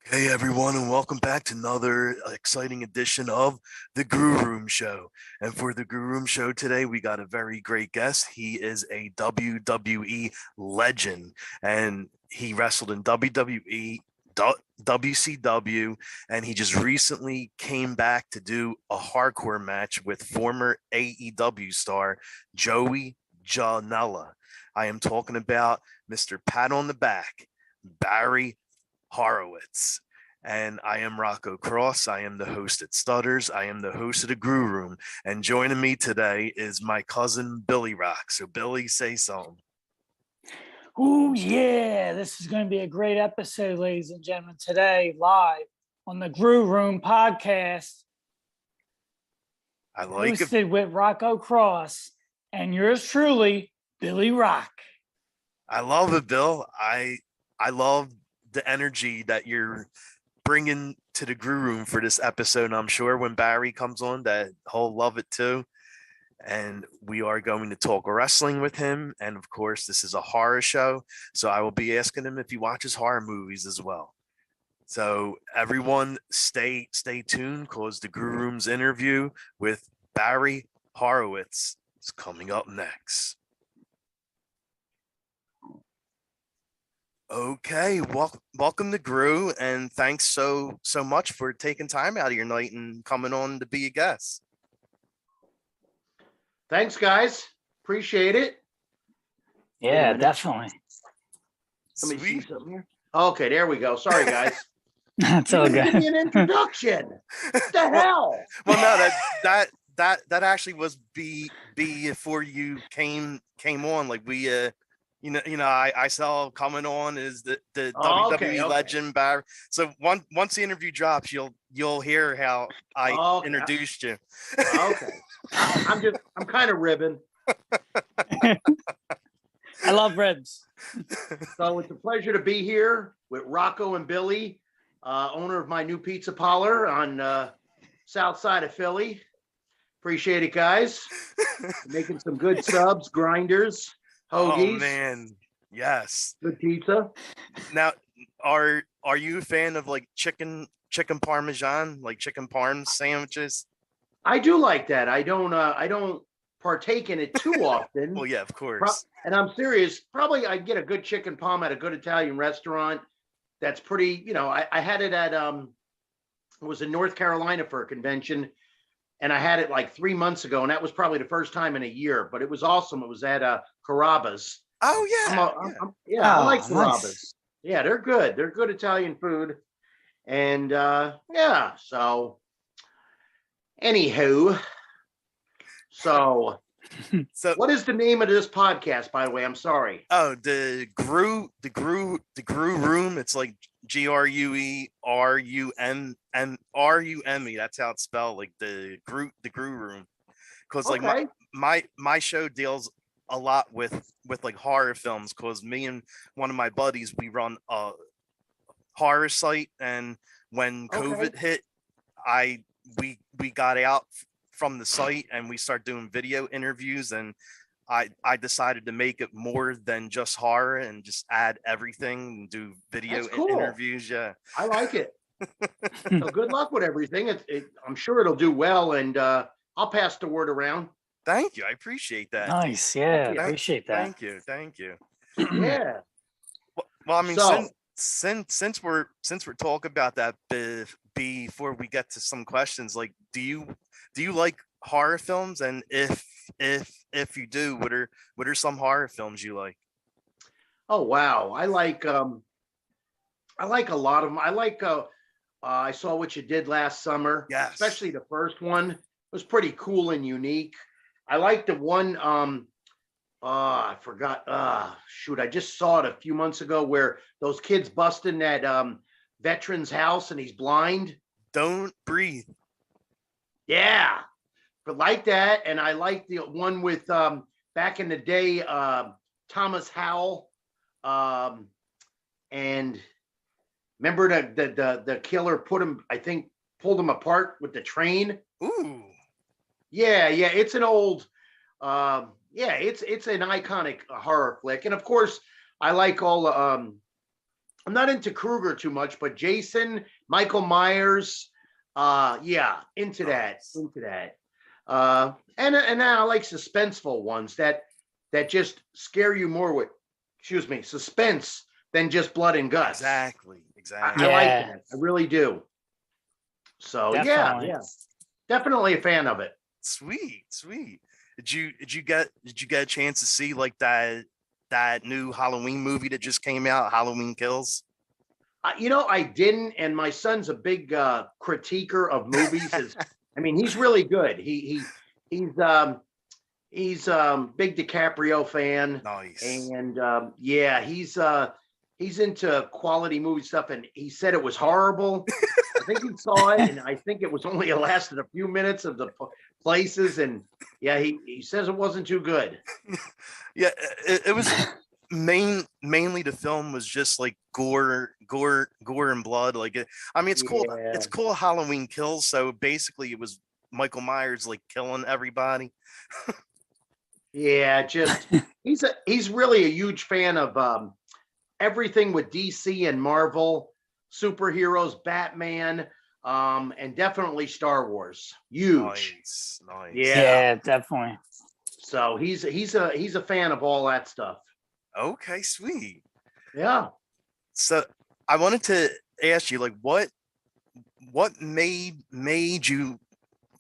Hey everyone, and welcome back to another exciting edition of the Grue Rume Show. And for the Grue Rume Show today, we got a very great guest. He is a WWE legend, and he wrestled in WWE, WCW, and he just recently came back to do a hardcore match with former AEW star Joey Janela. I am talking about Mr. Pat on the Back, Barry Horowitz. And I am Rocco Cross. I am the host at Stutters. I am the host of the Grue Room. And joining me today is my cousin Billy Rock. So, Billy, say something. Oh, yeah. This is going to be a great episode, ladies and gentlemen. Today, live on the Grue Room podcast. I like hosted it. with Rocco Cross and yours truly, Billy Rock. I love it, Bill. I love the energy that you're bringing to the Grue Room for this episode. And I'm sure when Barry comes on, that he'll love it too. And we are going to talk wrestling with him. And of course, this is a horror show. So I will be asking him if he watches horror movies as well. So everyone stay tuned because the Grue Room's interview with Barry Horowitz is coming up next. Okay, welcome to Grue, and thanks so much for taking time out of your night and coming on to be a guest. Thanks, guys. Appreciate it. Yeah, definitely. Let me see something here. Okay, there we go. Sorry, guys. That's all good. Give me an introduction. What the hell? Well, no, that actually was before you came on. Like we I saw coming on is the WWE legend Barry. So once the interview drops, you'll hear how I introduced you. Okay. I'm kind of ribbing. I love ribs. So it's a pleasure to be here with Rocco and Billy, owner of my new pizza parlor on south side of Philly. Appreciate it, guys. Making some good subs, grinders, hoagies. Oh man, yes. Good pizza. Now, are you a fan of like chicken parmesan, like chicken parm sandwiches? I do like that. I don't partake in it too often. Well, yeah, of course. And I'm serious. Probably I get a good chicken palm at a good Italian restaurant. That's pretty. I had it at it was in North Carolina for a convention, and I had it like 3 months ago, and that was probably the first time in a year. But it was awesome. It was at Carrabba's. Oh yeah, I like Carrabba's. Nice. Yeah, they're good. They're good Italian food, and yeah. So, anywho, so what is the name of this podcast, by the way? I'm sorry. Oh, the Grue Room. It's like GRUE RUME. That's how it's spelled. Like the Grue Room. Because like my show deals a lot with like horror films. Because me and one of my buddies, we run a horror site, and when COVID hit, we got out from the site and we start doing video interviews, and I decided to make it more than just horror and just add everything and do video interviews. Yeah, I like it. So good luck with everything. I'm sure it'll do well, and I'll pass the word around. Thank you. I appreciate that. Nice. Yeah, appreciate that. Thank you. Yeah. Well, I mean, since we're talking about that, before we get to some questions, like, do you like horror films? And if you do, what are some horror films you like? Oh wow, I like a lot of them. I like I Saw What You Did Last Summer. Yes. Especially the first one. It was pretty cool and unique. I like the one I forgot. Shoot, I just saw it a few months ago where those kids bust in that veteran's house and he's blind. Don't Breathe. Yeah. But like that, and I like the one with back in the day, Thomas Howell, and remember the killer pulled him apart with the train. Ooh. Yeah, it's an old, it's an iconic horror flick, and of course I like all I'm not into Krueger too much, but Jason, Michael Myers, yeah, into that. And I like suspenseful ones that just scare you more with, suspense than just blood and guts. Exactly. I like that. I really do. So Definitely. yeah, definitely a fan of it. Sweet. Did you get a chance to see like that new Halloween movie that just came out, Halloween Kills? I didn't, and my son's a big critiquer of movies. He's really good. He's big DiCaprio fan. Nice. And yeah, he's into quality movie stuff, and he said it was horrible. I think he saw it, and I think it was only lasted a few minutes of the places, and yeah, he says it wasn't too good. Yeah, it was mainly the film was just like gore and blood. Like it's cool. Yeah. It's cool. Halloween Kills. So basically, it was Michael Myers like killing everybody. Yeah, just he's really a huge fan of everything with DC and Marvel, superheroes, Batman, and definitely Star Wars. Huge. Nice. Yeah, definitely. So he's a fan of all that stuff. Okay, sweet. Yeah. So I wanted to ask you, like, what made you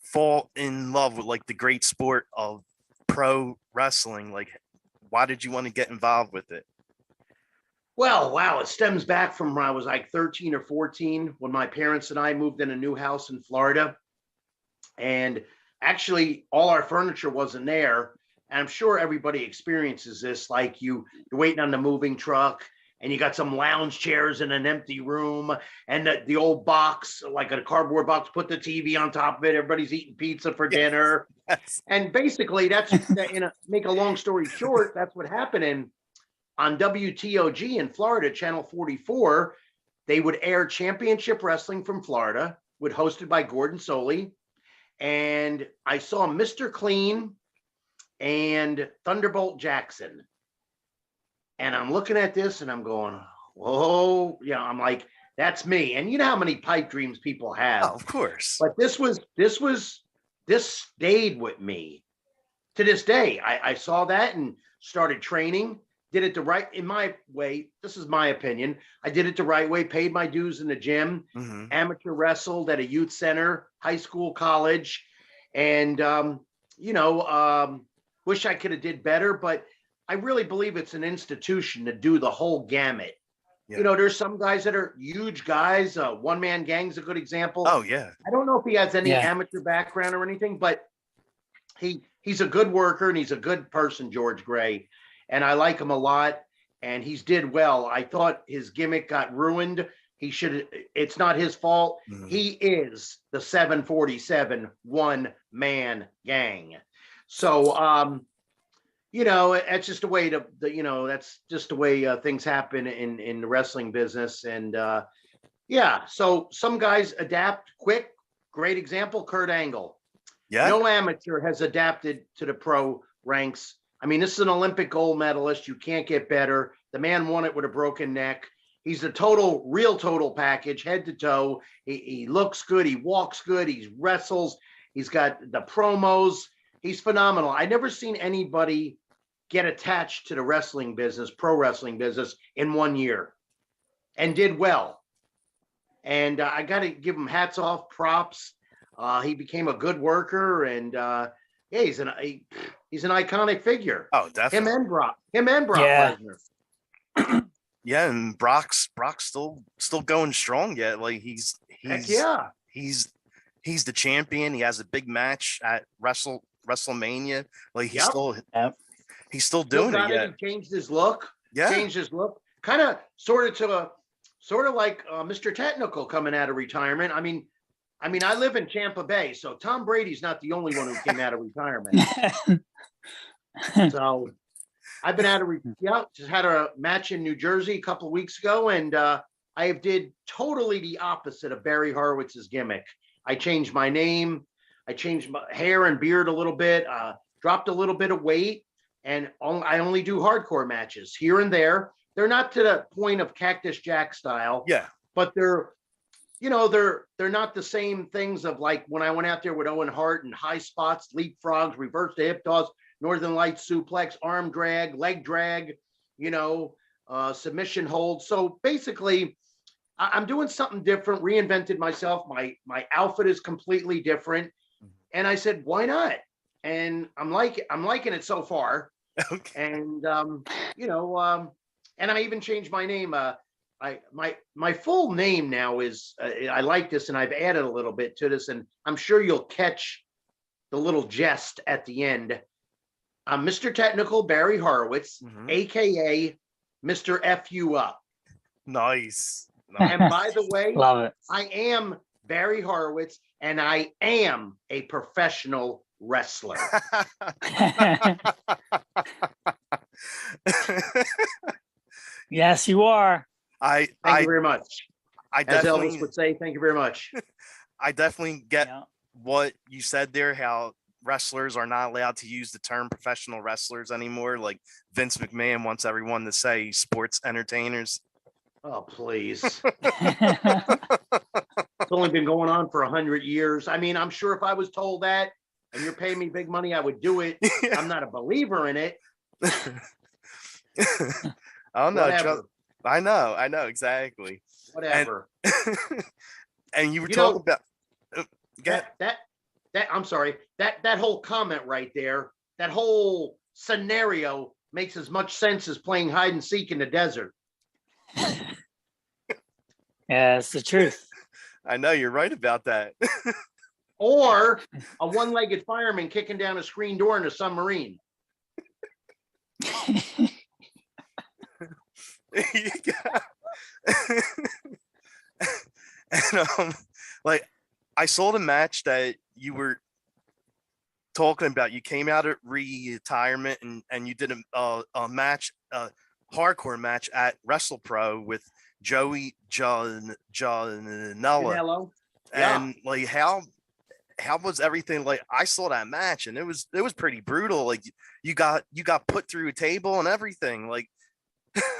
fall in love with like the great sport of pro wrestling? Like, why did you want to get involved with it? Well, wow, it stems back from when I was like 13 or 14 when my parents and I moved in a new house in Florida. And actually, all our furniture wasn't there. And I'm sure everybody experiences this. Like you're waiting on the moving truck and you got some lounge chairs in an empty room and the old box, like a cardboard box, put the TV on top of it. Everybody's eating pizza for dinner. Yes. And basically make a long story short, that's what happened on WTOG in Florida, Channel 44. They would air Championship Wrestling from Florida, hosted by Gordon Soley. And I saw Mr. Clean and Thunderbolt Jackson. And I'm looking at this and I'm going, whoa, yeah, I'm like, that's me. And you know how many pipe dreams people have. Oh, of course. But this stayed with me to this day. I saw that and started training, did it the right, in my way. This is my opinion. I did it the right way, paid my dues in the gym, amateur wrestled at a youth center, high school, college. And, wish I could have did better, but I really believe it's an institution to do the whole gamut. Yeah. There's some guys that are huge guys. One Man Gang's a good example. Oh yeah. I don't know if he has any amateur background or anything, but he's a good worker and he's a good person, George Gray, and I like him a lot. And he's did well. I thought his gimmick got ruined. It's not his fault. He is the 747 One Man Gang. So, it's just a way that's just the way things happen in the wrestling business. And so some guys adapt quick. Great example, Kurt Angle. Yeah. No amateur has adapted to the pro ranks. I mean, this is an Olympic gold medalist. You can't get better. The man won it with a broken neck. He's a real total package, head to toe. He looks good. He walks good. He wrestles. He's got the promos. He's phenomenal. I never seen anybody get attached to the wrestling business, pro wrestling business, in 1 year, and did well. And I got to give him hats off, props. He became a good worker, and he's an iconic figure. Oh, definitely. Him and Brock Lesnar. Yeah, and Brock's still going strong yet. Like he's the champion. He has a big match at WrestleMania. Like he's still doing it yet. He changed his look. Yeah. Changed his look. Kind of sort of like Mr. Technical coming out of retirement. I mean, I live in Tampa Bay, so Tom Brady's not the only one who came out of retirement. So I've been just had a match in New Jersey a couple of weeks ago, and I did totally the opposite of Barry Horowitz's gimmick. I changed my name. I changed my hair and beard a little bit, dropped a little bit of weight, and I only do hardcore matches here and there. they're not to the point of Cactus Jack style. Yeah. But they're not the same things of like when I went out there with Owen Hart and high spots, leapfrogs, reverse the hip toss, Northern Lights suplex, arm drag, leg drag, submission hold. So basically, I'm doing something different, reinvented myself. My outfit is completely different. And I said, why not? And I'm liking it so far. Okay. And and I even changed my name. My full name now is I like this, and I've added a little bit to this, and I'm sure you'll catch the little jest at the end. I'm Mr. Technical Barry Horowitz, aka Mr. F You Up. Nice. And by the way, Love it. I am Barry Horowitz, and I am a professional wrestler. Yes, you are. Thank you very much. As Elvis would say, thank you very much. I definitely get what you said there, how wrestlers are not allowed to use the term professional wrestlers anymore. Like Vince McMahon wants everyone to say sports entertainers. Oh, please. It's only been going on for 100 years. I mean, I'm sure if I was told that and you're paying me big money, I would do it. Yeah. I'm not a believer in it. I don't know. Whatever. I know exactly. Whatever. And you were talking about that I'm sorry, that whole comment right there, that whole scenario makes as much sense as playing hide and seek in the desert. Yeah, it's the truth. I know you're right about that. Or a one-legged fireman kicking down a screen door in a submarine. And like I saw the match that you were talking about. You came out of retirement and you did a match, a hardcore match at WrestlePro with Joey Janela. And like how was everything? Like I saw that match and it was pretty brutal. Like you got put through a table and everything. Like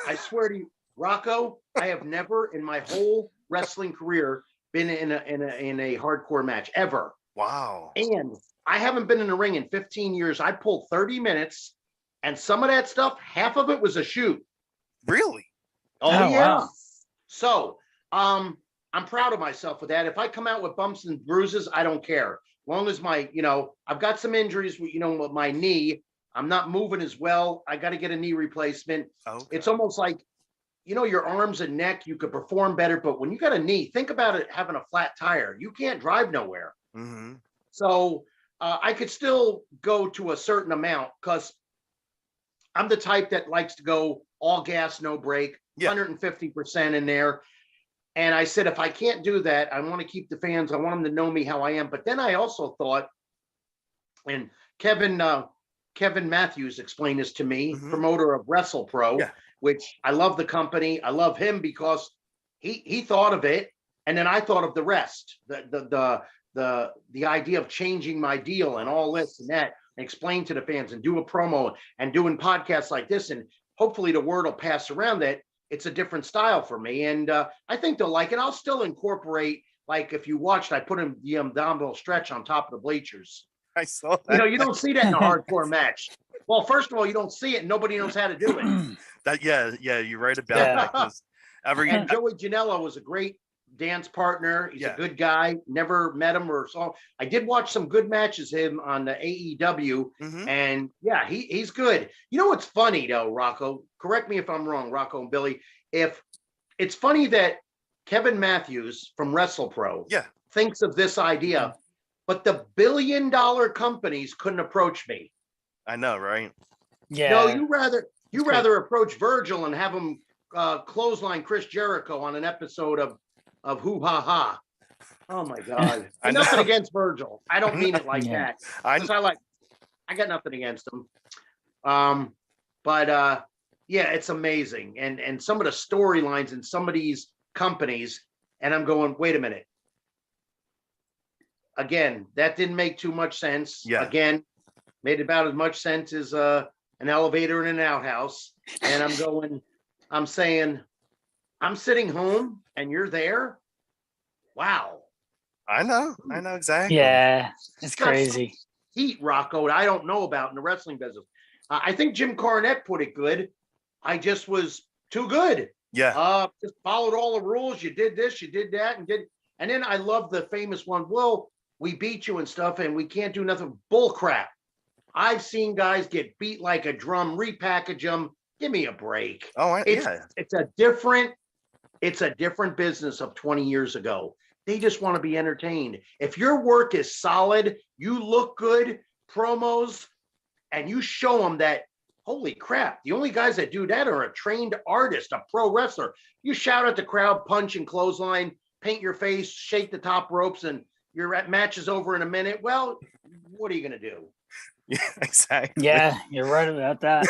I swear to you, Rocco, I have never in my whole wrestling career been in a hardcore match ever. Wow. And I haven't been in the ring in 15 years. I pulled 30 minutes and some of that stuff, half of it was a shoot. Really? Oh yeah. Wow. So, I'm proud of myself with that. If I come out with bumps and bruises, I don't care. As long as I've got some injuries with, with my knee. I'm not moving as well. I got to get a knee replacement. Okay. It's almost like, your arms and neck, you could perform better. But when you got a knee, think about it having a flat tire. You can't drive nowhere. Mm-hmm. So I could still go to a certain amount because I'm the type that likes to go all gas, no brake, 150% in there. And I said, if I can't do that, I want to keep the fans. I want them to know me how I am. But then I also thought, and Kevin Matthews explained this to me, promoter of WrestlePro, which I love the company. I love him because he thought of it, and then I thought of the rest, the idea of changing my deal and all this and that, and explain to the fans and do a promo and doing podcasts like this, and hopefully the word will pass around that it's a different style for me, and I think they'll like it. I'll still incorporate, like if you watched, I put in the dumbbell stretch on top of the bleachers. I saw that. You don't see that in a hardcore match. Well, first of all, you don't see it. And nobody knows how to do it. You're right about that. And Joey Janela was a great dance partner. He's a good guy. Never met him or saw. I did watch some good matches him on the AEW, and he's good. You know what's funny though, Rocco? Correct me if I'm wrong, Rocco and Billy. If it's funny that Kevin Matthews from WrestlePro thinks of this idea. But the billion-dollar companies couldn't approach me. I know, right? Yeah. No, you rather approach Virgil and have him clothesline Chris Jericho on an episode of Hoo Ha Ha. Oh my God! Nothing against Virgil. I don't mean it like that. I got nothing against him. But it's amazing, and some of the storylines in some of these companies, and I'm going, wait a minute. Again, that didn't make too much sense. Yeah. Again, made about as much sense as an elevator in an outhouse. And I'm going, I'm saying, I'm sitting home and you're there. Wow. I know exactly. Yeah, it's Got some crazy. heat, Rocco, that I don't know about in the wrestling business. I think Jim Cornette put it good. I just was too good. Yeah. Just followed all the rules. You did this, you did that, and then I love the famous one. Well, we beat you and stuff, and we can't do nothing. Bull crap. I've seen guys get beat like a drum, repackage them. Give me a break. Oh, yeah. It's a different business of 20 years ago. They just want to be entertained. If your work is solid, you look good, promos, and you show them that, holy crap, the only guys that do that are a trained artist, a pro wrestler. You shout at the crowd, punch and clothesline, paint your face, shake the top ropes, and your match is over in a minute. Well, what are you going to do? Yeah, exactly. Yeah, you're right about that.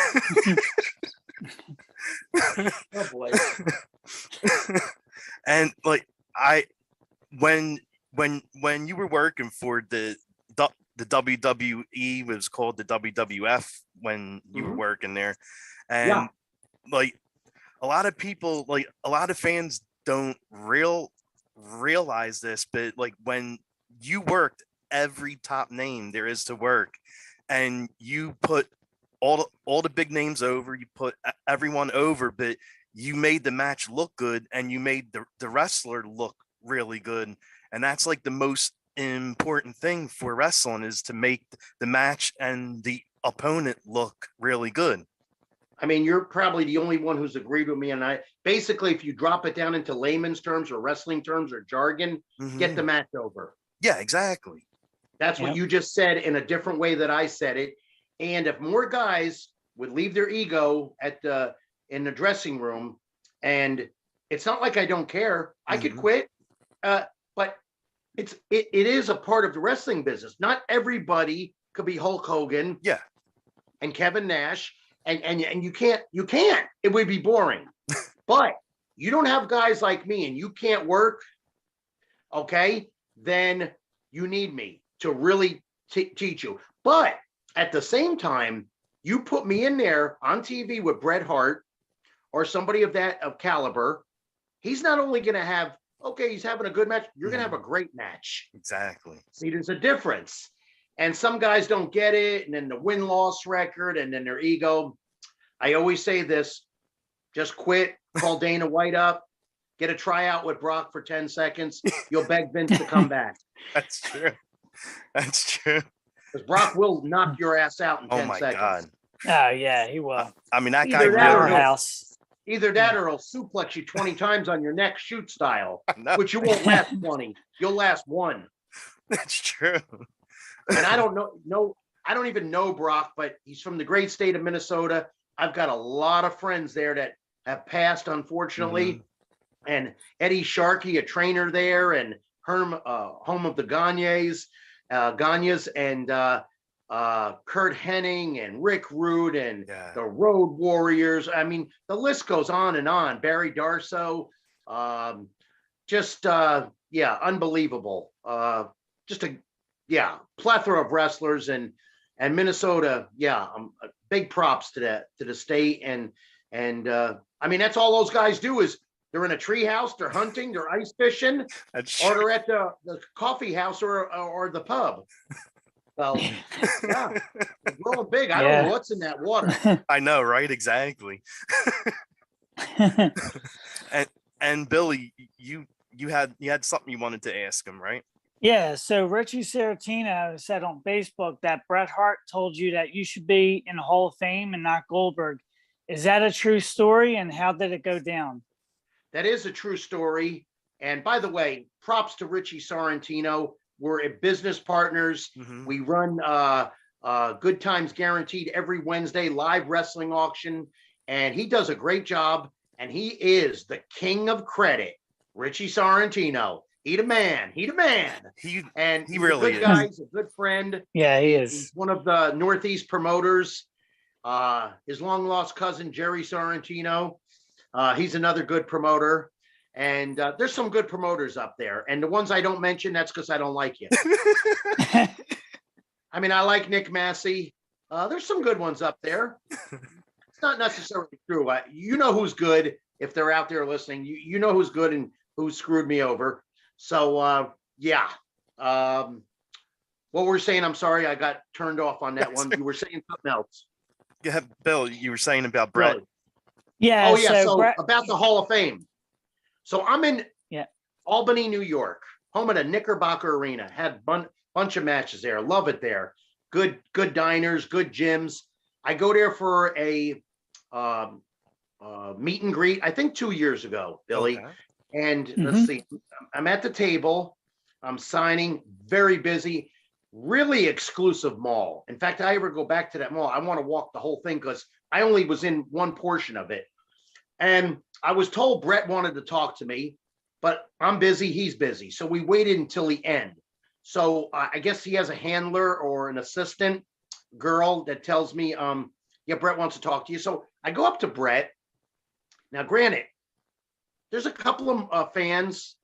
Oh, boy. And like when you were working for the WWE, was called the WWF when you were working there, and like a lot of people, like a lot of fans don't realize this, but like when you worked every top name there is to work, and you put all the big names over, you put everyone over, but you made the match look good, and you made the wrestler look really good. And that's like the most important thing for wrestling, is to make the match and the opponent look really good. I mean, you're probably the only one who's agreed with me. And I basically, if you drop it down into layman's terms or wrestling terms or jargon, get the match over. Yeah, exactly. That's what you just said in a different way that I said it. And if more guys would leave their ego in the dressing room, and it's not like I don't care, I could quit, but it is a part of the wrestling business. Not everybody could be Hulk Hogan, and Kevin Nash, and you can't. It would be boring. But you don't have guys like me, and you can't work. Okay, then you need me to really teach you. But at the same time, you put me in there on TV with Bret Hart or somebody of caliber. He's not only going to have, he's having a good match, you're going to have a great match. Exactly. See, there's a difference. And some guys don't get it, and then the win-loss record, and then their ego. I always say this, just quit, call Dana White up, get a tryout with Brock for 10 seconds. You'll beg Vince to come back. That's true. That's true. Because Brock will knock your ass out in 10 seconds. Oh, my God. Oh, yeah, he will. I mean, that either guy Either that or he'll suplex you 20 times on your neck, shoot style, which you won't last 20. You'll last one. That's true. And I don't even know Brock, but he's from the great state of Minnesota. I've got a lot of friends there that have passed, unfortunately. And Eddie Sharkey, a trainer there, and home of the Gagnes, and Kurt Hennig and Rick Rude and the Road Warriors. I mean, the list goes on and on. Barry Darso, unbelievable. Just a plethora of wrestlers, and Minnesota. Big props to the state, and I mean, that's all those guys do is they're in a treehouse, they're hunting, they're ice fishing, or they're at the coffee house or the pub. Well, they're growing big. I don't know what's in that water. I know, right? Exactly. and Billy, you had something you wanted to ask him, right? Yeah. So Richie Saratino said on Facebook that Bret Hart told you that you should be in the Hall of Fame and not Goldberg. Is that a true story? And how did it go down? That is a true story. And by the way, props to Richie Saratino. We're business partners. We run Good Times Guaranteed every Wednesday, live wrestling auction. And he does a great job. And he is the king of credit, Richie Saratino. He the man. He really is. Guy. He's a good friend. Yeah, he is. He's one of the Northeast promoters. His long lost cousin, Jerry Saratino. He's another good promoter. And there's some good promoters up there. And the ones I don't mention, that's because I don't like you. I mean, I like Nick Massey. There's some good ones up there. That's not necessarily true. You know who's good if they're out there listening. You know who's good and who screwed me over. So yeah. What we're saying, I'm sorry, I got turned off on that one. You were saying something else. Yeah, Bill, you were saying about Bret. Really? Yeah. Oh yeah. So Bret, about the Hall of Fame. So I'm in Yeah. Albany, New York, home of the Knickerbocker Arena. Had bunch of matches there. Love it there. Good diners, good gyms. I go there for a meet and greet. I think 2 years ago, Billy. Okay. And let's see. I'm at the table. I'm signing. Very busy. Really exclusive mall. In fact, I ever go back to that mall, I want to walk the whole thing because I only was in one portion of it. And I was told Bret wanted to talk to me, but I'm busy. He's busy. So we waited until the end. So I guess he has a handler or an assistant girl that tells me, yeah, Bret wants to talk to you. So I go up to Bret. Now, granted, there's a couple of fans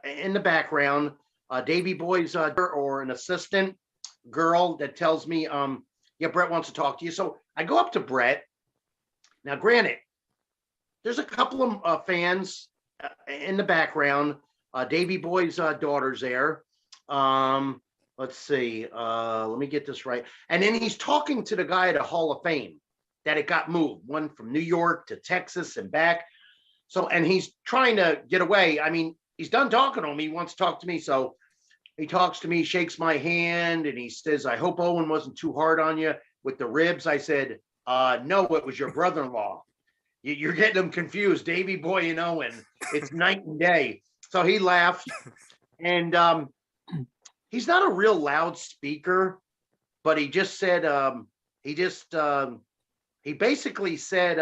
in the background. Davey Boy's or an assistant girl that tells me, yeah, Bret wants to talk to you. So I go up to Bret. Now, granted, there's a couple of fans in the background. Davey Boy's daughter's there. Let's see. Let me get this right. And then he's talking to the guy at the Hall of Fame that it got moved, one from New York to Texas and back. So, and he's trying to get away. I mean, he's done talking to him. He wants to talk to me. So he talks to me, shakes my hand, and he says, I hope Owen wasn't too hard on you with the ribs. I said, no, it was your brother-in-law. You're getting them confused. Davey Boy and Owen. It's night and day. So he laughed. And he's not a real loud speaker, but he just said, he basically said,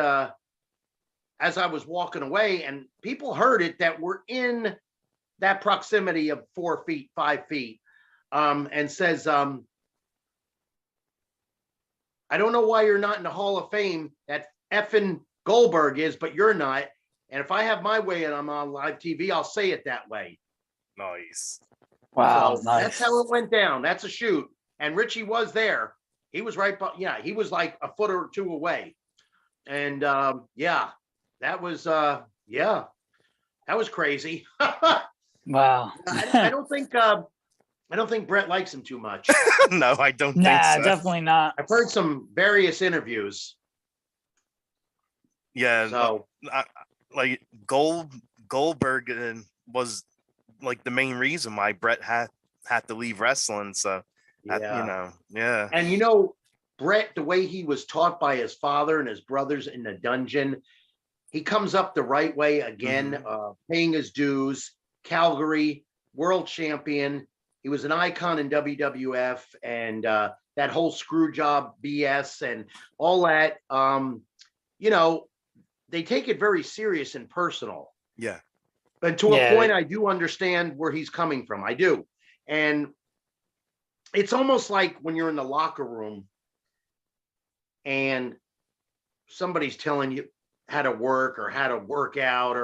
as I was walking away, and people heard it, that we're in that proximity of 4 feet, 5 feet, and says, I don't know why you're not in the Hall of Fame that effing Goldberg is, but you're not. And if I have my way and I'm on live TV, I'll say it that way. Nice. Wow. So Nice. that's how it went down. That's a shoot. And Richie was there. He was right. Yeah, he was like a foot or two away. And yeah, that was crazy. Wow. I don't think Bret likes him too much. No, I don't think Nah, so. definitely not. I've heard some various interviews. Yeah, So like Goldberg was like the main reason why Bret had to leave wrestling. So yeah. yeah. And Bret, the way he was taught by his father and his brothers in the dungeon, he comes up the right way again, paying his dues. Calgary, world champion. He was an icon in WWF, and that whole screw job BS and all that. They take it very serious and personal. Yeah. And to a point, I do understand where he's coming from. I do. And it's almost like when you're in the locker room and somebody's telling you how to work or how to work out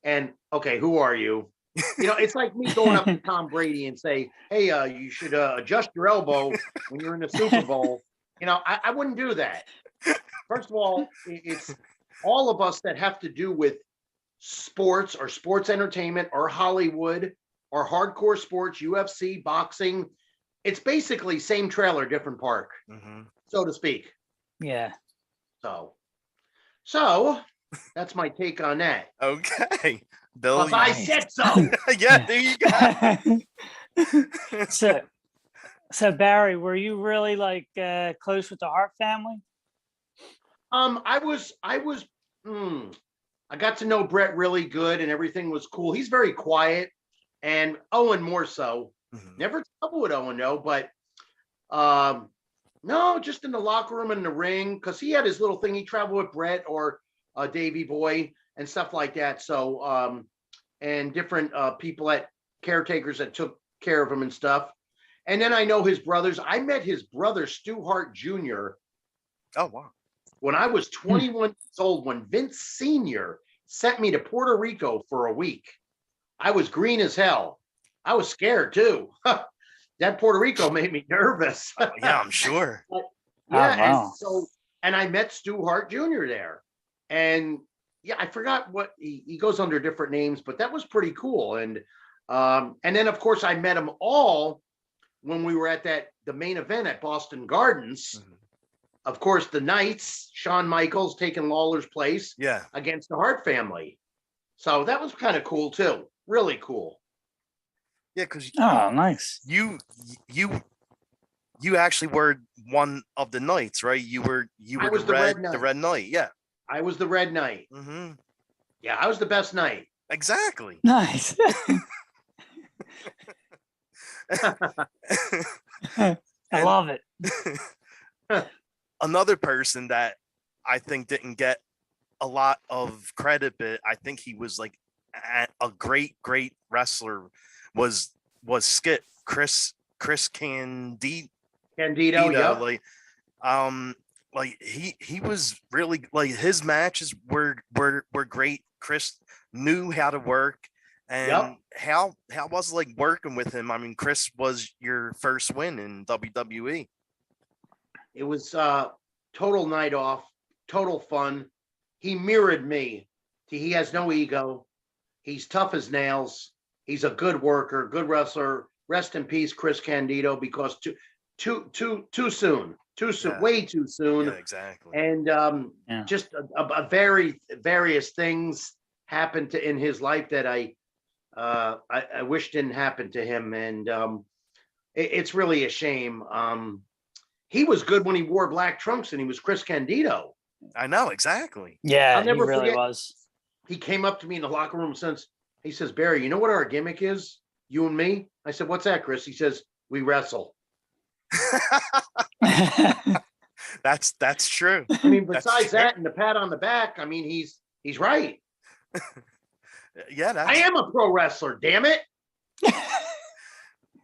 and okay, who are you? It's like me going up to Tom Brady and say, hey, you should adjust your elbow when you're in the Super Bowl. I wouldn't do that. First of all, it's all of us that have to do with sports or sports entertainment or Hollywood or hardcore sports, UFC, boxing. It's basically same trailer, different park, so to speak. Yeah. So that's my take on that. Okay. Bill, I said so. Yeah, there you go. So Barry, were you really close with the Hart family? I got to know Bret really good and everything was cool. He's very quiet, and Owen more so. Never trouble with Owen though, but no, just in the locker room and the ring, because he had his little thing. He traveled with Bret or Davey Boy and stuff like that. So and different people caretakers that took care of him and stuff. And then I know his brothers. I met his brother, Stu Hart Jr. Oh, wow. When I was 21 years old, when Vince Sr. sent me to Puerto Rico for a week. I was green as hell. I was scared too. That Puerto Rico made me nervous. Yeah, I'm sure. Yeah, wow. and so and I met Stu Hart Jr. there. And yeah, I forgot what he goes under different names, but that was pretty cool. And then of course I met them all when we were at the main event at Boston Gardens. Mhm. Of course, the Knights, Shawn Michaels taking Lawler's place Yeah. against the Hart family. So that was kind of cool too. Really cool. Yeah, because Oh, nice. you actually were one of the Knights, right? You were I was the Red Knight. the Red Knight. Yeah. I was the Red Knight. Mm-hmm. Yeah, I was the best Knight. Exactly. Nice. I love it. Another person that I think didn't get a lot of credit, but I think he was like a great wrestler was Skip Chris Candido. Candido, Like he was really, like, his matches were great. Chris knew how to work. And how was it like working with him? I mean, Chris was your first win in WWE. It was total night off, total fun. He mirrored me. He has no ego. He's tough as nails. He's a good worker, good wrestler. Rest in peace, Chris Candido, because too soon, Yeah. way too soon. Yeah, exactly. And just a various things happened in his life that I wish didn't happen to him. And it's really a shame. He was good when he wore black trunks and he was Chris Candido. I know, exactly. Yeah, I'll never he really forget. was. He came up to me in the locker room since he says, Barry, you know what our gimmick is? You and me? I said, what's that, Chris? He says, we wrestle. That's true. I mean, besides that and the pat on the back, I mean, he's right. Yeah, I am a pro wrestler, damn it.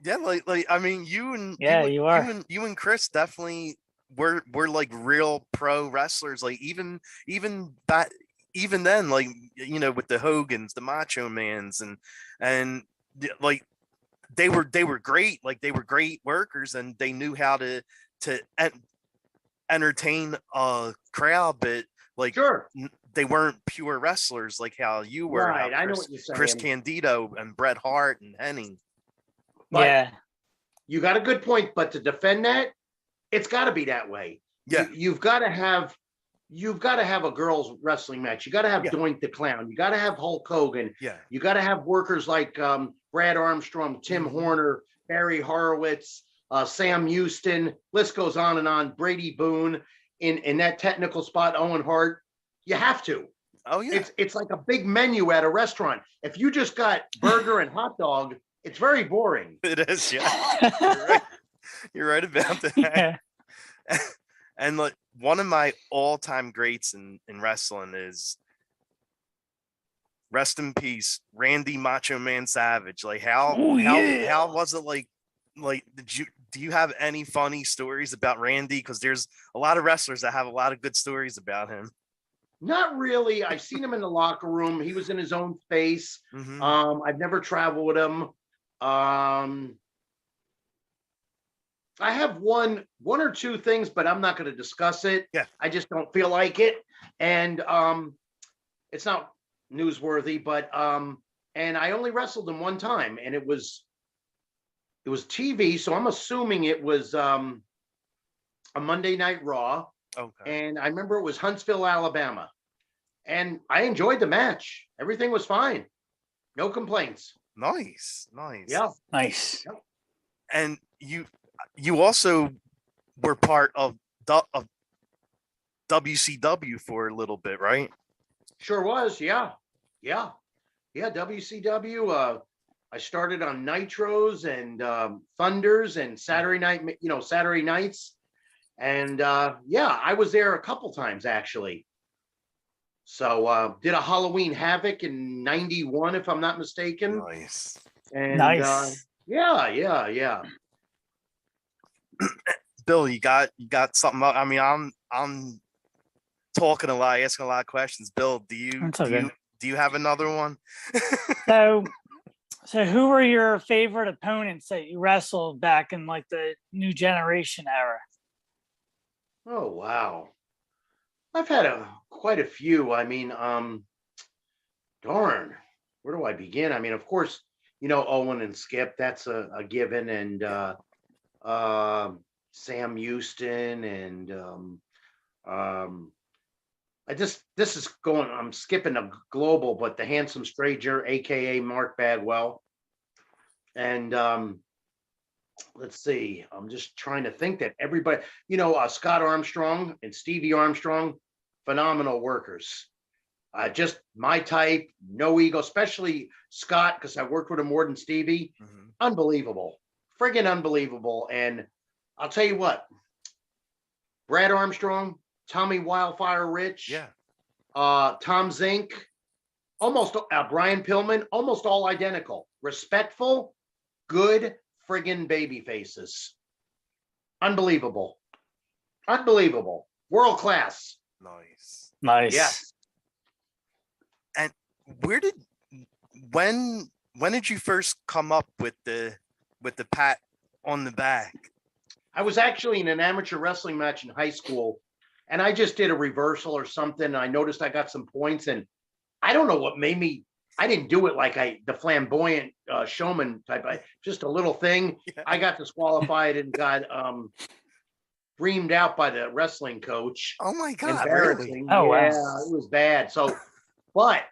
Yeah, like I mean, you and you are. You and Chris definitely were like real pro wrestlers. Like even then, like, you know, with the Hogans, the Macho Mans, and like they were great. Like they were great workers, and they knew how to entertain a crowd, but like Sure. they weren't pure wrestlers like how you were. Right, I know what you're saying. Chris Candido and Bret Hart and Henning. But yeah. you got a good point, but to defend that, it's got to be that way. Yeah. You've got to have a girls wrestling match. You got to have Doink the Clown. You got to have Hulk Hogan. Yeah. You got to have workers like Brad Armstrong, Tim Horner, Barry Horowitz, Sam Houston. List goes on and on. Brady Boone in that technical spot. Owen Hart. You have to. Oh yeah. It's like a big menu at a restaurant. If you just got burger and hot dog, it's very boring. It is, yeah. You're right about that. Yeah. And like one of my all-time greats in wrestling is, rest in peace, Randy Macho Man Savage. Like how was it like do you have any funny stories about Randy? Because there's a lot of wrestlers that have a lot of good stories about him. Not really. I've seen him in the locker room. He was in his own space. Mm-hmm. I've never traveled with him. I have one or two things, but I'm not going to discuss it. Yeah. I just don't feel like it. And it's not newsworthy, but and I only wrestled him one time, and it was TV, so I'm assuming it was a Monday Night Raw. Okay. And I remember it was Huntsville, Alabama. And I enjoyed the match. Everything was fine. No complaints. Nice. Yeah. Nice. And you also were part of WCW for a little bit, right? Sure was. Yeah. WCW. I started on Nitros and Thunders and Saturday nights. And I was there a couple times actually. So did a Halloween Havoc in '91, if I'm not mistaken. Nice. And Nice. Yeah. Bill, you got something up? I mean, I'm talking a lot, asking a lot of questions. Bill, do you have another one? So who were your favorite opponents that you wrestled back in like the New Generation era? Oh wow. I've had quite a few. I mean, darn, where do I begin? I mean, of course, Owen and Skip, that's a given, and Sam Houston, and I'm skipping a global, but the Handsome Stranger, aka Mark Bagwell, and let's see, I'm just trying to think that everybody, Scott Armstrong and Stevie Armstrong, phenomenal workers. Just my type, no ego, especially Scott, because I worked with him more than Stevie. Unbelievable, friggin' unbelievable. And I'll tell you what, Brad Armstrong, Tommy Wildfire Rich, Tom Zink, almost Brian Pillman, almost all identical, respectful, good friggin' baby faces. Unbelievable, world class. Nice. Yes. And when did you first come up with the pat on the back? I was actually in an amateur wrestling match in high school, and I just did a reversal or something. I noticed I got some points, and I don't know what made me. I didn't do it like the flamboyant showman type. Just a little thing. Yeah. I got disqualified and got reamed out by the wrestling coach. Oh my God! Embarrassing. Really? Oh yeah, wow. It was bad. So, but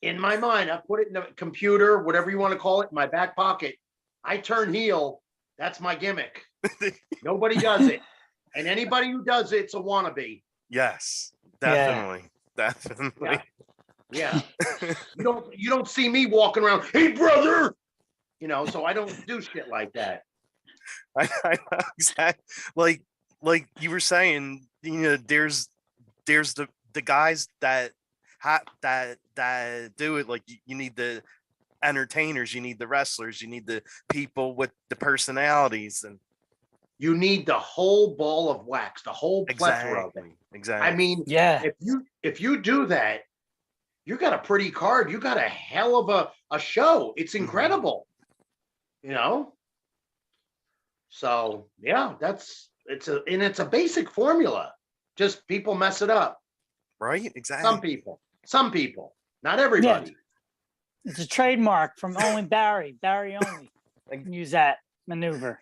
in my mind, I put it in the computer, whatever you want to call it, in my back pocket. I turn heel. That's my gimmick. Nobody does it. And anybody who does it's a wannabe. Yes, definitely. Yeah. Definitely. Yeah. You don't see me walking around, hey brother. So I don't do shit like that. I know exactly. Like you were saying, there's the guys that do it. Like you need the entertainers, you need the wrestlers, you need the people with the personalities, and you need the whole ball of wax, the whole plethora of them. Exactly. I mean, if you do that, you got a pretty card. You got a hell of a show. It's incredible. So yeah, it's a basic formula. Just people mess it up. Right? Exactly. Some people, not everybody. Yeah. It's a trademark from only Barry only can use that maneuver.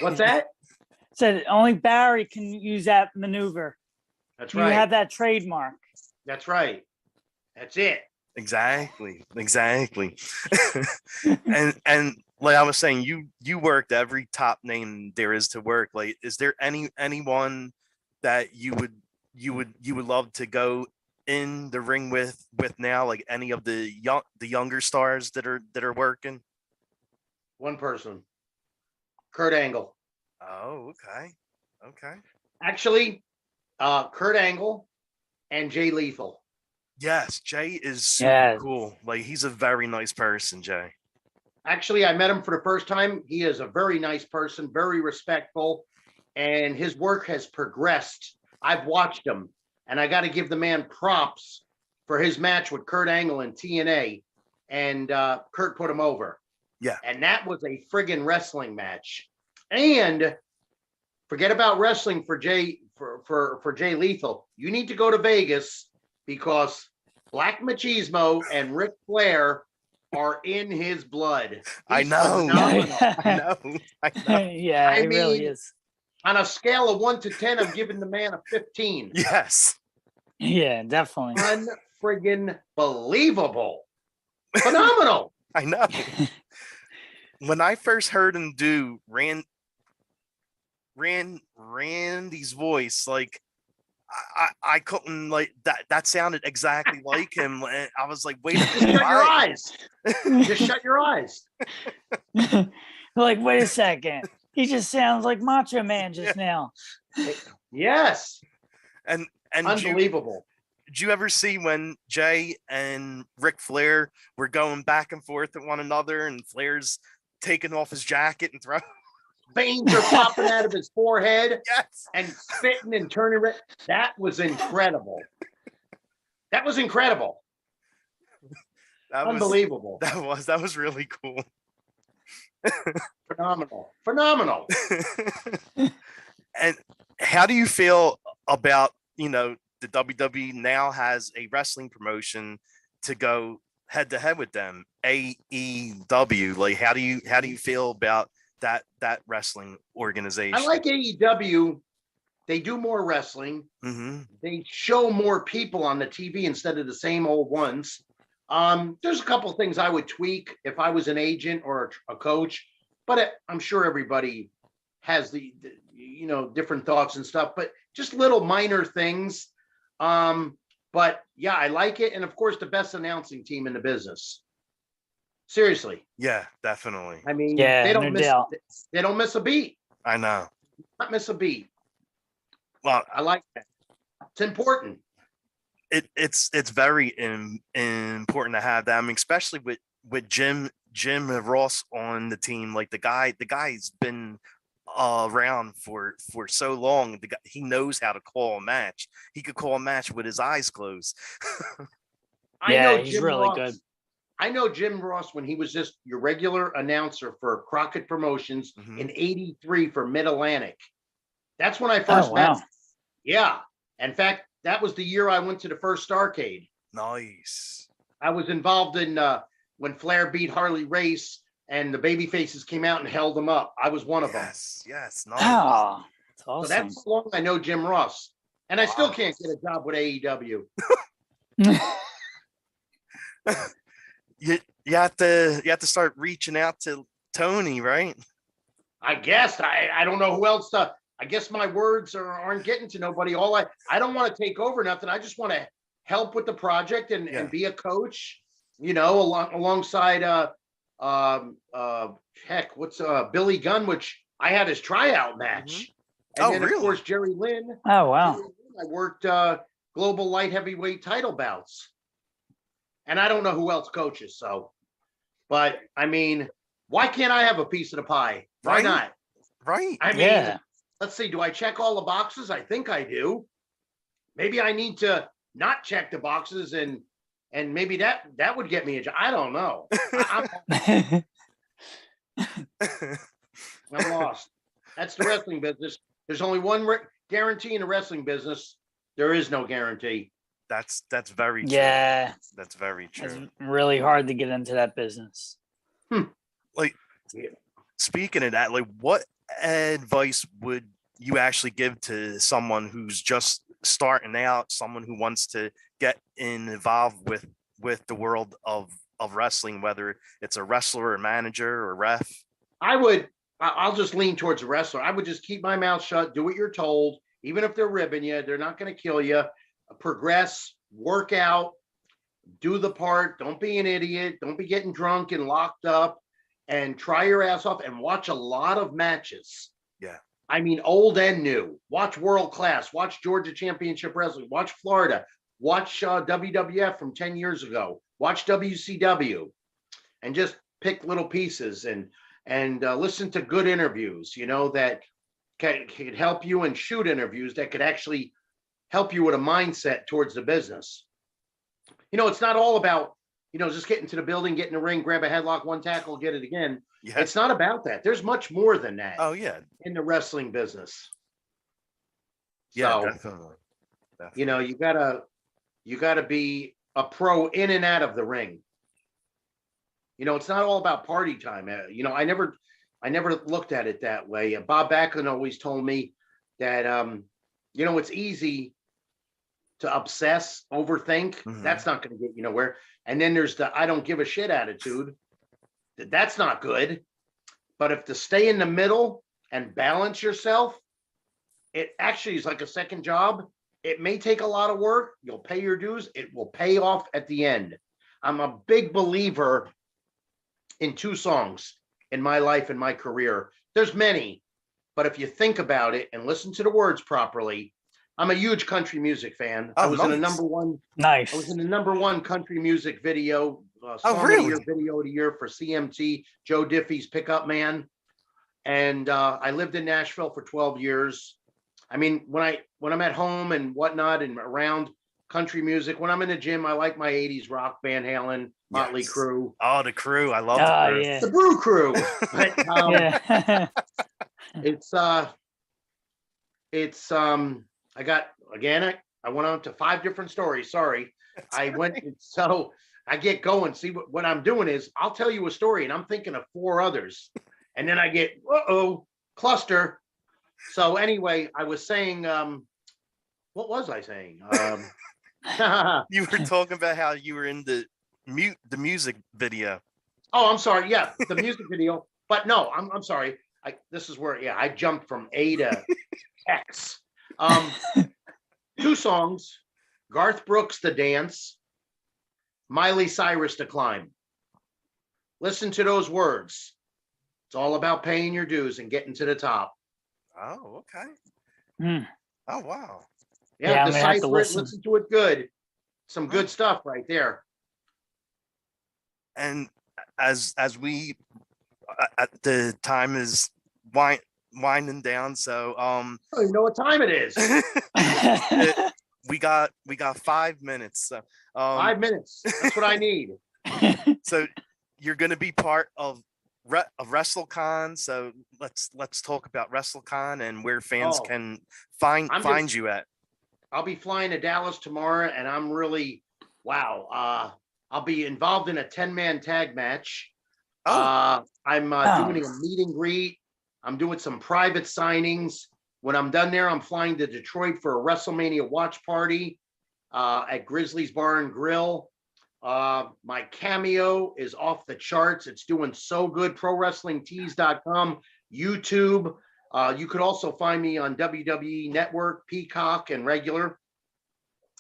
What's that? Said only Barry can use that maneuver. That's right. You have that trademark. That's right. That's it. Exactly. and like I was saying, you worked every top name there is to work. Like, is there anyone that you would love to go in the ring with now? Like any of the younger stars that are working? One person, Kurt Angle. Oh, okay. Actually, Kurt Angle and Jay Lethal. Yes, Jay is super cool. Like, he's a very nice person, Jay. Actually, I met him for the first time. He is a very nice person, very respectful, and his work has progressed. I've watched him, and I got to give the man props for his match with Kurt Angle in TNA, and Kurt put him over. Yeah. And that was a friggin' wrestling match. And forget about wrestling for Jay Lethal. You need to go to Vegas because Black Machismo and Ric Flair are in his blood. I know. I know. Yeah, I mean, really is. On a scale of 1 to 10, I'm giving the man a 15. Yes. Yeah, definitely. Unfriggin' believable. Phenomenal. I know. When I first heard him do Randy's voice, like I couldn't, like that sounded exactly like him. I was like, wait a minute. Shut your eyes. Just shut your eyes. Like, wait a second. He just sounds like Macho Man just now. Yes. And unbelievable. Did you ever see when Jay and Ric Flair were going back and forth at one another, and Flair's taking off his jacket and throwing? Veins are popping out of his forehead. Yes. And spitting and turning red. That was incredible. That was incredible. Unbelievable. That was really cool. Phenomenal. And how do you feel about, the the WWE now has a wrestling promotion to go head to head with them, AEW. Like, how do you feel about that wrestling organization? I like AEW. They do more wrestling. Mm-hmm. They show more people on the TV instead of the same old ones. There's a couple of things I would tweak if I was an agent or a coach, but I'm sure everybody has the different thoughts and stuff, but just little minor things. But yeah, I like it. And of course, the best announcing team in the business. Seriously. Yeah, definitely. I mean, Yeah, they don't no doubt. they don't miss a beat. I know. Not miss a beat. Well, I like that. It's important. It's very important to have that. I mean, especially with Jim Ross on the team. Like, the guy's been around for so long. The guy, he knows how to call a match. He could call a match with his eyes closed. He's really good. I know Jim Ross when he was just your regular announcer for Crockett Promotions in '83 for Mid-Atlantic. That's when I first met him. Yeah. In fact, that was the year I went to the first Starrcade. Nice. I was involved in when Flair beat Harley Race and the baby faces came out and held them up. I was one of them. Yes. Nice. Oh, that's awesome. So that's how long I know Jim Ross. And I still can't get a job with AEW. You have to start reaching out to Tony, right? I guess. I don't know who else to. I guess my words aren't getting to nobody. I don't want to take over nothing. I just want to help with the project and be a coach, alongside Billy Gunn, which I had his tryout match. And then, really? Of course, Jerry Lynn. Oh, wow. Jerry Lynn, I worked global light heavyweight title bouts. And I don't know who else coaches, but I mean, why can't I have a piece of the pie? Why not? Right. I mean, let's see, do I check all the boxes? I think I do. Maybe I need to not check the boxes and maybe that would get me a job. I don't know. I'm lost. That's the wrestling business. There's only one guarantee in the wrestling business. There is no guarantee. That's very true. Yeah. That's very true. It's really hard to get into that business. Speaking of that, like, what advice would you actually give to someone who's just starting out, someone who wants to get involved with the world of wrestling, whether it's a wrestler or manager or ref? I'll just lean towards a wrestler. I would just keep my mouth shut, do what you're told, even if they're ribbing you, they're not going to kill you. Progress, work out, do the part, don't be an idiot, don't be getting drunk and locked up, and try your ass off and watch a lot of matches. Yeah. I mean, old and new. Watch World Class, watch Georgia Championship Wrestling, watch Florida, watch WWF from 10 years ago, watch WCW, and just pick little pieces and listen to good interviews, that could help you, and shoot interviews that could actually help you with a mindset towards the business. It's not all about, just get into the building, get in the ring, grab a headlock, one tackle, get it again. Yeah. It's not about that. There's much more than that. Oh, yeah. In the wrestling business. Yeah, so, definitely. You gotta be a pro in and out of the ring. It's not all about party time. I never looked at it that way. Bob Backlund always told me that, it's easy to obsess, overthink. Mm-hmm. That's not going to get you nowhere. And then there's the I don't give a shit attitude. That's not good. But if to stay in the middle and balance yourself, it actually is like a second job. It may take a lot of work. You'll pay your dues. It will pay off at the end. I'm a big believer in two songs in my life and my career. There's many, but if you think about it and listen to the words properly, I'm a huge country music fan. I was in a number one. Nice. I was in the number one country music video. Song of the Year, video of the year for CMT, Joe Diffie's Pickup Man. And I lived in Nashville for 12 years. I mean, when I'm at home and whatnot and around country music, when I'm in the gym, I like my 80s rock, Van Halen, Motley Crue. Oh, the Crew. I love the Crew. Yeah. The Brew Crew. But, it's I I went on to 5 different stories. Sorry. So I get going. See what I'm doing is I'll tell you a story and I'm thinking of 4 others. And then I get, cluster. So anyway, I was saying, what was I saying? You were talking about how you were in the music video. Oh, I'm sorry. Yeah, the music video. But no, I'm sorry. This is where I jumped from A to X. 2 songs: Garth Brooks, "The Dance," Miley Cyrus, "To Climb." Listen to those words. It's all about paying your dues and getting to the top. Oh, okay. Mm. Oh, wow. Yeah, I'm gonna have to decipher it, listen to it good. Some good stuff right there. And as we the time is winding down, so Oh, you know what time it is. we got 5 minutes. So 5 minutes. That's what I need. So you're going to be part of WrestleCon. So let's talk about WrestleCon and where fans can find you at. I'll be flying to Dallas tomorrow, and I'm really I'll be involved in a 10-man tag match. I'm doing a meet and greet. I'm doing some private signings. When I'm done there, I'm flying to Detroit for a WrestleMania watch party at Grizzly's Bar and Grill. My cameo is off the charts. It's doing so good. ProWrestlingTees.com, YouTube. You could also find me on WWE Network, Peacock, and regular.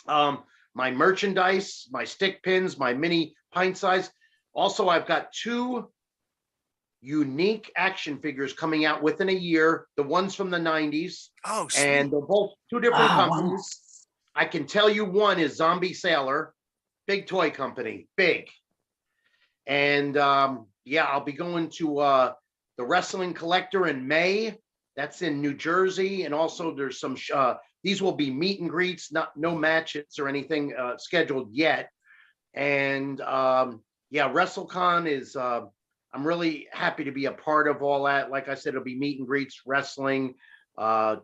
My merchandise, my stick pins, my mini pint size. Also, I've got 2 unique action figures coming out within a year. The ones from the 90s. Oh, sweet. And they're both 2 different companies. Wow. I can tell you one is Zombie Sailor, big toy company, big. And I'll be going to the Wrestling Collector in May. That's in New Jersey. And also there's some, these will be meet and greets, no matches or anything scheduled yet. And WrestleCon is, I'm really happy to be a part of all that. Like I said, it'll be meet and greets, wrestling, oh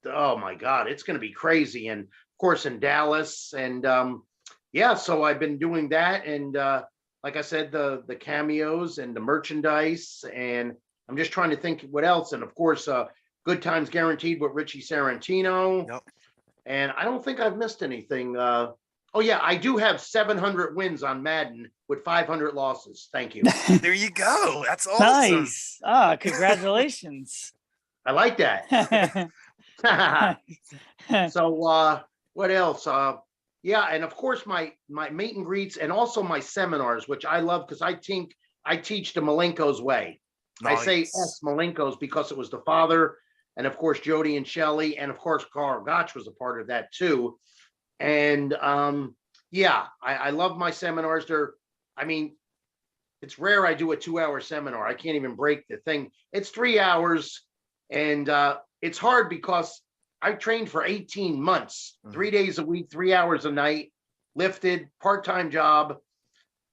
my God, it's going to be crazy. And of course in Dallas. And so I've been doing that. And like I said, the cameos and the merchandise, and I'm just trying to think what else. And of course, Good Times Guaranteed with Richie Sarantino. Yep. And I don't think I've missed anything. I do have 700 wins on Madden with 500 losses. Thank you. There you go. That's awesome. Nice. Congratulations. I like that. So what else? And of course my meet and greets, and also my seminars, which I love because I teach the Malenko's way. Nice. I say S Malenko's because it was the father, and of course Jody and Shelley, and of course Carl Gotch was a part of that too. And I love my seminars. It's rare I do a 2-hour seminar. I can't even break the thing. It's 3 hours, and it's hard because I trained for 18 months, 3 days a week, 3 hours a night, lifted, part-time job,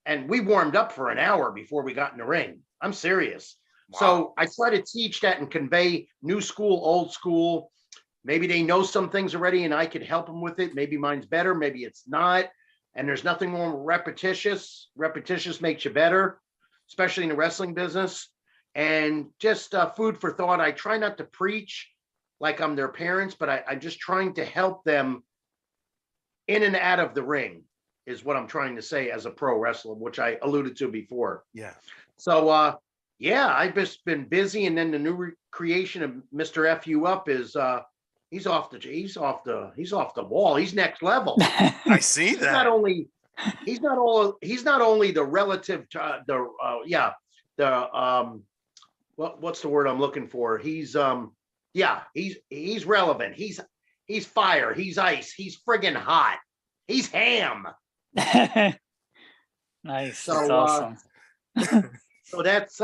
and we warmed up for an hour before we got in the ring. I'm serious. Wow. So I try to teach that and convey new school, old school. Maybe they know some things already and I could help them with it. Maybe mine's better, maybe it's not. And there's nothing wrong with repetitious. Repetitious makes you better, especially in the wrestling business. And just food for thought. I try not to preach like I'm their parents, but I'm just trying to help them in and out of the ring is what I'm trying to say as a pro wrestler, which I alluded to before. Yeah. So, I've just been busy. And then the new creation of Mr. FU Up is, he's off the wall. He's next level. I see that. He's not only the relative to what's the word I'm looking for? He's relevant. He's fire. He's ice. He's friggin' hot. He's ham. Nice. So, that's awesome. So that's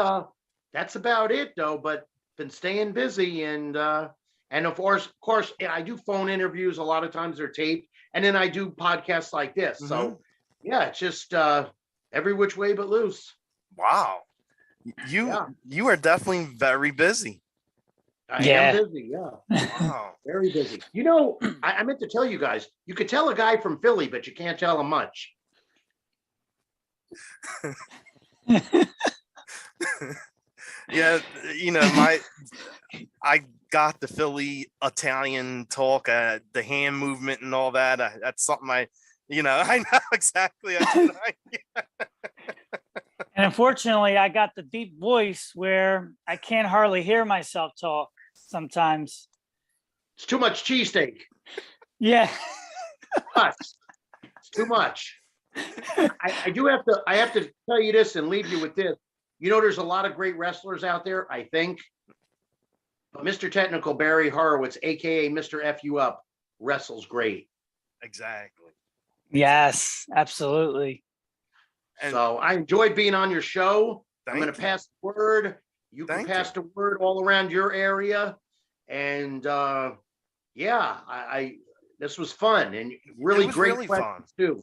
about it though, but been staying busy and of course, I do phone interviews. A lot of times they're taped, and then I do podcasts like this. Mm-hmm. So it's just every which way but loose. Wow. You are definitely very busy. I Yeah. am busy. Yeah. Wow. Very busy. You know, I meant to tell you guys, you could tell a guy from Philly, but you can't tell him much. Yeah, I got the Philly Italian talk, the hand movement and all that. That's something I know exactly. And unfortunately, I got the deep voice where I can't hardly hear myself talk sometimes. It's too much cheesesteak. Yeah. It's too much. I have to tell you this and leave you with this. You know, there's a lot of great wrestlers out there, I think. But Mr. Technical Barry Horowitz, aka Mr. F You Up, wrestles great. Exactly. Yes, absolutely. And so I enjoyed being on your show. I'm going to you. pass the word. You can Thank pass the word all around your area. And yeah, I this was fun and really great really questions fun. too.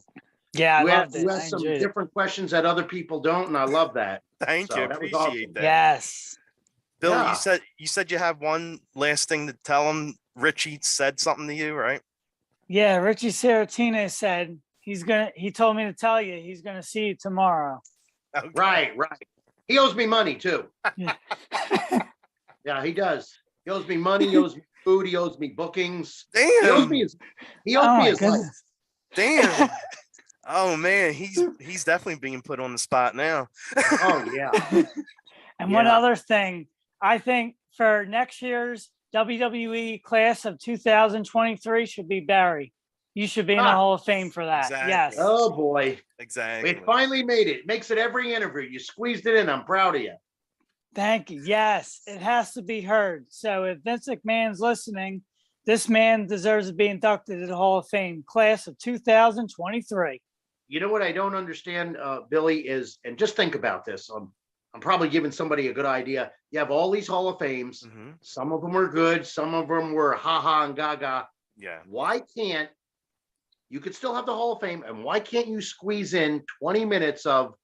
Yeah, I loved You it. asked I some enjoyed it. different questions that other people don't, and I love that. Thank you. That was Appreciate awesome. that. Yes. Bill, Yeah. you said you have one last thing to tell him. Richie said something to you, right? Yeah, Richie Saratina said he told me to tell you he's gonna see you tomorrow. Okay. Right. He owes me money too. Yeah. Yeah, he does. He owes me money, he owes me food, he owes me bookings. Damn. He owes me his life. Damn. Oh man, he's definitely being put on the spot now. Oh yeah. And one other thing, I think for next year's WWE class of 2023 should be Barry. You should be in the Hall of Fame for that. Exactly. Yes. Oh boy. Exactly. We finally made it. Makes it every interview. You squeezed it in. I'm proud of you. Thank you. Yes, it has to be heard. So if Vince McMahon's listening, this man deserves to be inducted to the Hall of Fame class of 2023. You know what I don't understand, Billy, is, and just think about this. I'm probably giving somebody a good idea. You have all these Hall of Fames. Mm-hmm. Some of them are good. Some of them were ha-ha and gaga. Yeah. Why can't you could still have the Hall of Fame, and why can't you squeeze in 20 minutes of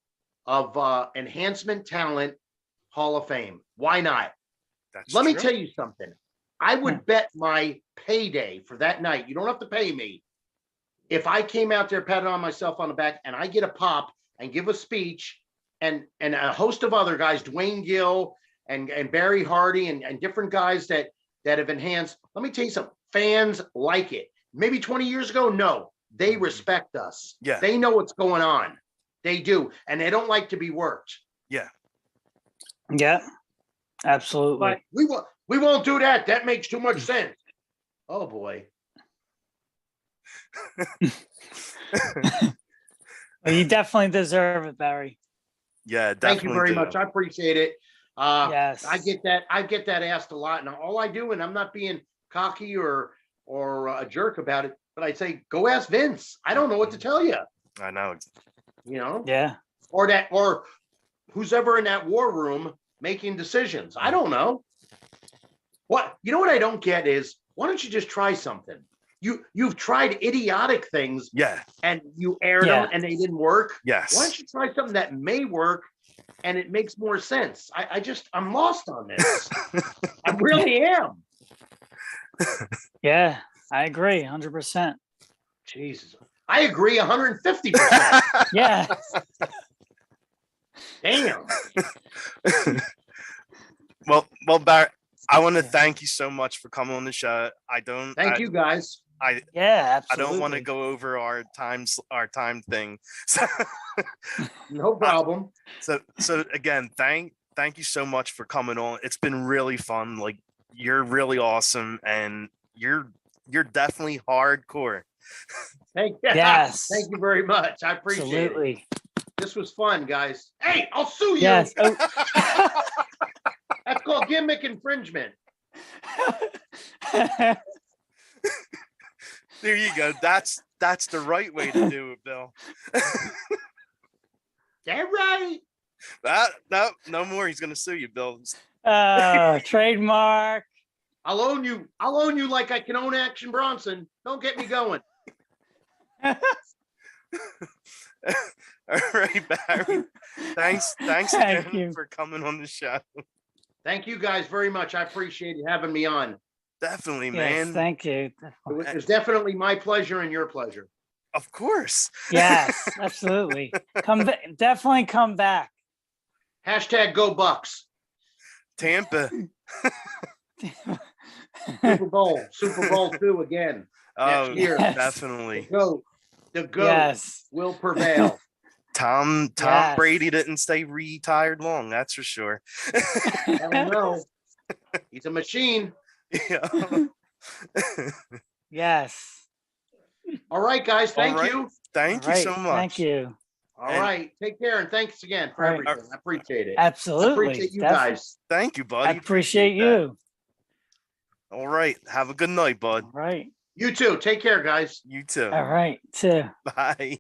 enhancement talent Hall of Fame? Why not? Let me tell you something. I would bet my payday for that night. You don't have to pay me. If I came out there, patted on myself on the back, and I get a pop and give a speech, and a host of other guys, Dwayne Gill and Barry Hardy and different guys that have enhanced. Let me tell you something. Fans like it. Maybe 20 years ago, no. They respect us. Yeah. They know what's going on. They do. And they don't like to be worked. Yeah. Yeah. Absolutely. But we won't do that. That makes too much sense. Oh boy. Well, you definitely deserve it, Barry. Yeah, definitely. Thank you very much. I appreciate it. Yes. I get that asked a lot. And all I do, and I'm not being cocky or a jerk about it, but I'd say, go ask Vince. I don't know what to tell you. I know. You know? Yeah. Or who's ever in that war room making decisions. I don't know. You know what I don't get is, why don't you just try something? You've tried idiotic things. Yeah. And you aired them and they didn't work. Yes. Why don't you try something that may work and it makes more sense? I'm lost on this. I really am. Yeah, I agree 100%. Jesus. I agree 150%. Yeah. Damn. Well, Barry, I want to thank you so much for coming on the show. Thank you guys. Yeah, absolutely. I don't want to go over our time thing. So, no problem. So again, thank you so much for coming on. It's been really fun. Like, you're really awesome, and you're definitely hardcore. Yes. Thank you very much. I appreciate it. This was fun, guys. Hey, I'll sue you. Yes. Oh. That's called gimmick infringement. There you go. That's the right way to do it, Bill. That right. No more. He's gonna sue you, Bill. Trademark. I'll own you like I can own Action Bronson. Don't get me going. All right, Barry. Thanks again for coming on the show. Thank you guys very much. I appreciate you having me on. Definitely, Yes, man. thank you. It was definitely my pleasure and your pleasure. Of course. Yes, absolutely. Definitely come back. Hashtag go Bucks. Tampa. Super Bowl 2 again. Oh, Next year. Yes. definitely. The GOAT Yes. will prevail. Tom Yes. Brady didn't stay retired long, that's for sure. I don't know. He's a machine. Yeah. Yes. All right, guys. Thank All right. you. Thank All you right, so much. Thank you. All And- right. Take care. And thanks again for All right. everything. I appreciate it. Absolutely. I appreciate you guys. Thank you, I buddy. appreciate that. you. All right. Have a good night, bud. All right. You too. Take care, guys. You too. All right. Too. Bye.